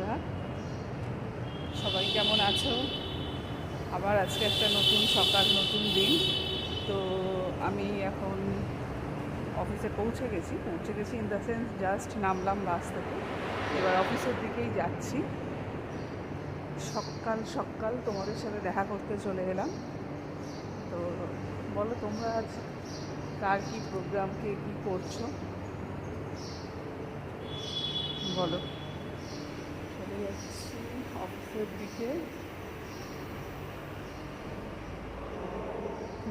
তোমরা সবাই কেমন আছো? আবার আজকে একটা নতুন সকাল, নতুন দিন। তো আমি এখন অফিসে পৌঁছে গেছি ইন দ্য সেন্স জাস্ট নামলাম বাস থেকে। এবার অফিসের দিকেই যাচ্ছি। সকাল সকাল তোমাদের সাথে দেখা করতে চলে এলাম। তো বলো তোমরা আজ কার কী প্রোগ্রামকে কী করছো বলো। চলে যাচ্ছি অফিসের দিকে,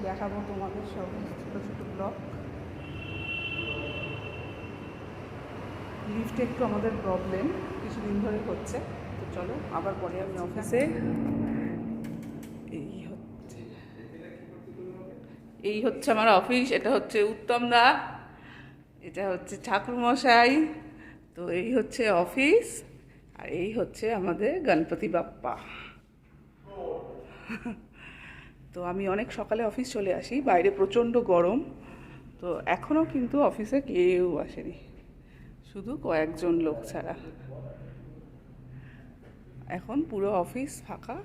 দেখাবো তোমাদের সব ছোটো ছোটো ব্লগ। লিফটে একটু আমাদের প্রবলেম কিছুদিন ধরে হচ্ছে, তো চলো আবার পরে আমি অফিসে। এই হচ্ছে আমার অফিস, এটা হচ্ছে উত্তম দা, এটা হচ্ছে ঠাকুরমশাই। তো এই হচ্ছে অফিস, আর এই হচ্ছে আমাদের গণপতি বাপ্পা। তো আমি অনেক সকালে অফিস চলে আসি, বাইরে প্রচণ্ড গরম। তো এখনও কিন্তু অফিসে কেউ আসেনি, শুধু কয়েকজন লোক ছাড়া। এখন পুরো অফিস ফাঁকা,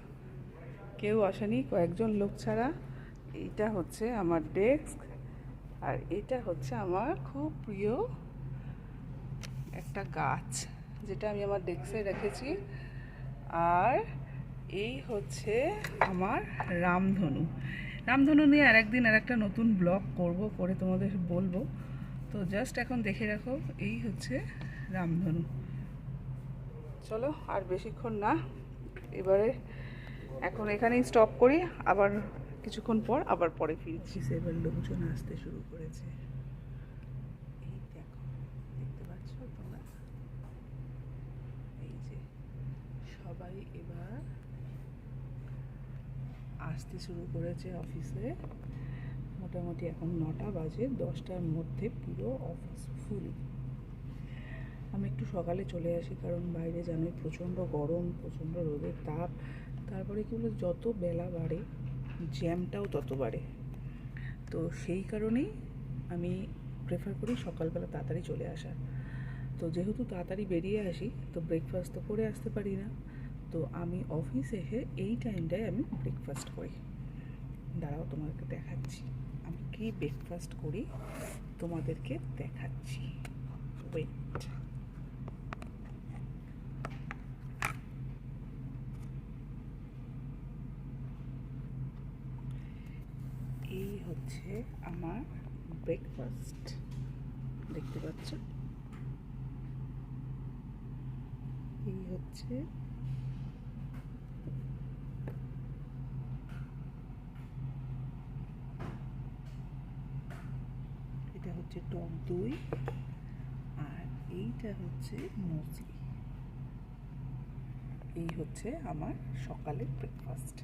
কেউ আসেনি কয়েকজন লোক ছাড়া। এইটা হচ্ছে আমার ডেস্ক, আর এটা হচ্ছে আমার খুব প্রিয় একটা গাছ, যেটা আমি আমার ডেস্কে রেখেছি। আর এই হচ্ছে আমার রামধনু। রামধনু নিয়ে আরেকদিন আর একটা নতুন ব্লগ করে তোমাদের বলবো। তো জাস্ট এখন দেখে রাখো, এই হচ্ছে রামধনু। চলো আর বেশিক্ষণ না, এবারে এখন এখানেই স্টপ করি, আবার কিছুক্ষণ পর আবার পরে ফিরছি। এবার লোকজন আসতে শুরু করেছে, এই দেখো, দেখতে পাচ্ছ তোমরা? এই যে সবাই এবার আসতে শুরু করেছে অফিসে। মোটামুটি এখন 9টা বাজে, 10টার মধ্যে পুরো অফিস ফুল। আমি একটু সকালে চলে আসি, কারণ বাইরে জানোই প্রচণ্ড গরম, প্রচণ্ড রোদের তাপ। তারপরে কি বলো, যত বেলা বাড়ে জ্যামটাও তত বাড়ে। তো সেই কারণেই আমি প্রেফার করি সকালবেলা তাড়াতাড়ি চলে আসা। তো যেহেতু তাড়াতাড়ি বেরিয়ে আসি, তো ব্রেকফাস্ট তো করে আসতে পারি না। তো আমি অফিসে এসে এই টাইমটায় আমি ব্রেকফাস্ট করি। দাঁড়াও তোমাদেরকে দেখাচ্ছি আমি কি ব্রেকফাস্ট করি, তোমাদেরকে দেখাচ্ছি। ওয়েট, এই হচ্ছে আমার ব্রেকফাস্ট, দেখতে পাচ্ছ? এই হচ্ছে এটা হচ্ছে টক দই, আর এইটা হচ্ছে মুসলি। এই হচ্ছে আমার সকালের ব্রেকফাস্ট।